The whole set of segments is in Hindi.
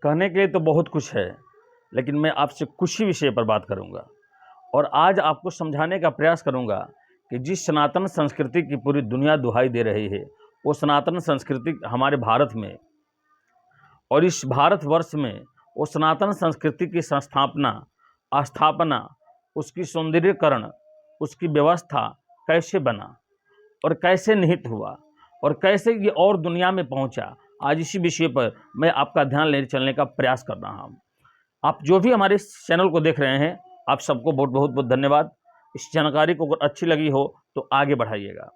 कहने के लिए तो बहुत कुछ है, लेकिन मैं आपसे कुछ ही विषय पर बात करूंगा और आज आपको समझाने का प्रयास करूंगा कि जिस सनातन संस्कृति की पूरी दुनिया दुहाई दे रही है, वो सनातन संस्कृति हमारे भारत में और इस भारतवर्ष में वो सनातन संस्कृति की स्थापना, उसकी सौंदर्यीकरण, उसकी व्यवस्था कैसे बना और कैसे निहित हुआ और कैसे ये और दुनिया में पहुंचा, आज इसी विषय पर मैं आपका ध्यान लेने चलने का प्रयास कर रहा हूँ। आप जो भी हमारे इस चैनल को देख रहे हैं, आप सबको बहुत बहुत बहुत धन्यवाद। इस जानकारी को अगर अच्छी लगी हो तो आगे बढ़ाइएगा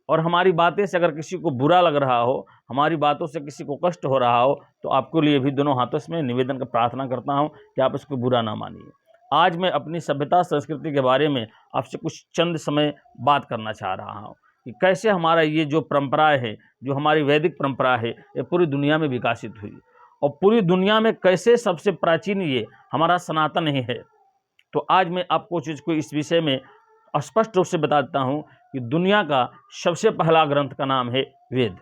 और हमारी बातें से अगर किसी को बुरा लग रहा हो, हमारी बातों से किसी को कष्ट हो रहा हो, तो आपके लिए भी दोनों हाथों से मैं निवेदन का प्रार्थना करता हूं कि आप इसको बुरा ना मानिए। आज मैं अपनी सभ्यता संस्कृति के बारे में आपसे कुछ चंद समय बात करना चाह रहा हूं कि कैसे हमारा ये जो परंपराएं है, जो हमारी वैदिक परंपरा है, ये पूरी दुनिया में विकसित हुई और पूरी दुनिया में कैसे सबसे प्राचीन ये हमारा सनातन ही है। तो आज मैं आपको चीज़ को इस विषय में स्पष्ट रूप से बता देता हूं कि दुनिया का सबसे पहला ग्रंथ का नाम है वेद।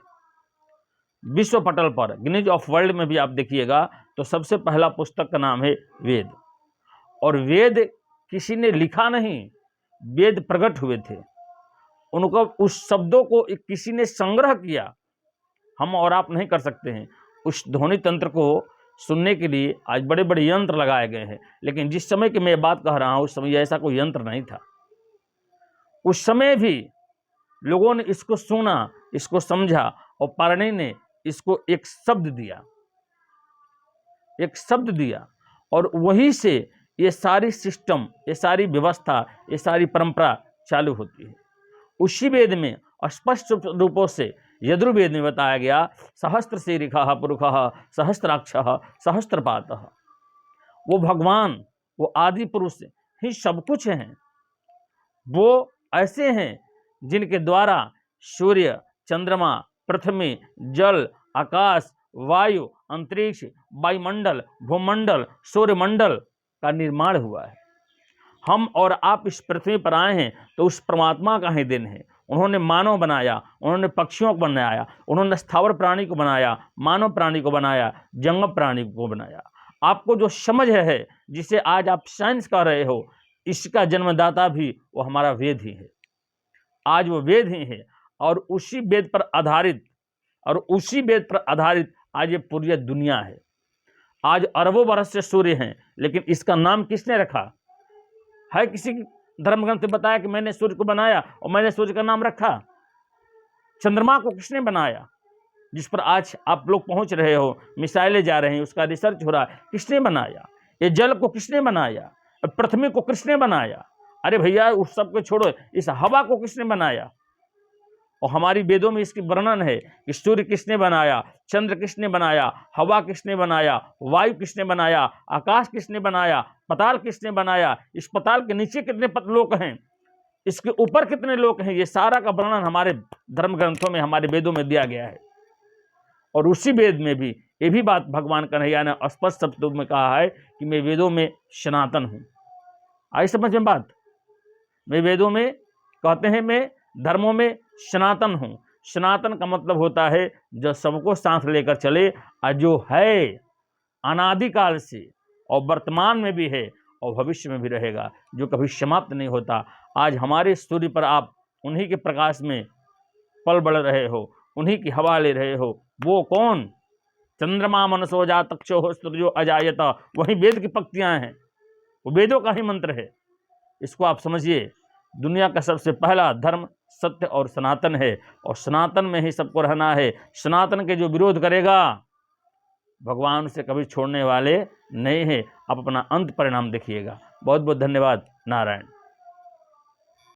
विश्व पटल पर गिनीज ऑफ वर्ल्ड में भी आप देखिएगा तो सबसे पहला पुस्तक का नाम है वेद। और वेद किसी ने लिखा नहीं, वेद प्रकट हुए थे, उनको उस शब्दों को किसी ने संग्रह किया। हम और आप नहीं कर सकते हैं। उस ध्वनि तंत्र को सुनने के लिए आज बड़े बड़े यंत्र लगाए गए हैं, लेकिन जिस समय की मैं बात कह रहा हूं उस समय ऐसा कोई यंत्र नहीं था। उस समय भी लोगों ने इसको सुना, इसको समझा और पाणिनि ने इसको एक शब्द दिया और वहीं से ये सारी सिस्टम, ये सारी व्यवस्था, ये सारी परंपरा चालू होती है। उसी वेद में स्पष्ट रूपों से यजुर्वेद में बताया गया, सहस्त्र शीर्षः पुरुषः सहस्त्राक्षः सहस्त्रपातः। वो भगवान, वो आदि पुरुष ही सब कुछ हैं। वो ऐसे हैं जिनके द्वारा सूर्य, चंद्रमा, पृथ्वी, जल, आकाश, वायु, अंतरिक्ष, वायुमंडल, भूमंडल, सूर्यमंडल का निर्माण हुआ है। हम और आप इस पृथ्वी पर आए हैं तो उस परमात्मा का ही दिन है। उन्होंने मानव बनाया, उन्होंने पक्षियों को बनाया, उन्होंने स्थावर प्राणी को बनाया, मानव प्राणी को बनाया, जंगम प्राणी को बनाया। आपको जो समझ है, जिसे आज आप साइंस कह रहे हो, इसका जन्मदाता भी वो हमारा वेद ही है। आज वो वेद ही है और उसी वेद पर आधारित आज ये पूरी दुनिया है। आज अरबों बरस से सूर्य हैं, लेकिन इसका नाम किसने रखा है? किसी धर्म ग्रंथ में बताया कि मैंने सूर्य को बनाया और मैंने सूर्य का नाम रखा? चंद्रमा को किसने बनाया, जिस पर आज आप लोग पहुंच रहे हो, मिसाइलें जा रही हैं, उसका रिसर्च हो रहा है, किसने बनाया? ये जल को किसने बनाया? पृथ्वी को किसने बनाया? अरे भैया उस सब को छोड़ो, इस हवा को किसने बनाया? और हमारी वेदों में इसकी वर्णन है कि सूर्य किसने बनाया, चंद्र किसने बनाया, हवा किसने बनाया, वायु किसने बनाया, आकाश किसने बनाया, पताल किसने बनाया, इस पताल के नीचे कितने लोक हैं, इसके ऊपर कितने लोक हैं, ये सारा का वर्णन हमारे धर्म ग्रंथों में, हमारे वेदों में दिया गया है। और उसी वेद में भी ये भी बात भगवान कन्हैया ने स्पष्ट शब्दों में कहा है कि मैं वेदों में सनातन हूँ। आई समझ में बात? मैं वेदों में कहते हैं मैं धर्मों में सनातन हूँ। सनातन का मतलब होता है जो सबको साथ लेकर चले और जो है अनादिकाल से और वर्तमान में भी है और भविष्य में भी रहेगा, जो कभी समाप्त नहीं होता। आज हमारे सूर्य पर आप उन्हीं के प्रकाश में पल बढ़ रहे हो, उन्हीं की हवा ले रहे हो। वो कौन? चंद्रमा मनसो जातक्षो सूर्यो अजायत, वही वेद की पंक्तियां हैं, वो वेदों का ही मंत्र है। इसको आप समझिए। दुनिया का सबसे पहला धर्म सत्य और सनातन है और सनातन में ही सबको रहना है। सनातन के जो विरोध करेगा भगवान उसे कभी छोड़ने वाले नहीं है। आप अपना अंत परिणाम देखिएगा। बहुत बहुत धन्यवाद। नारायण।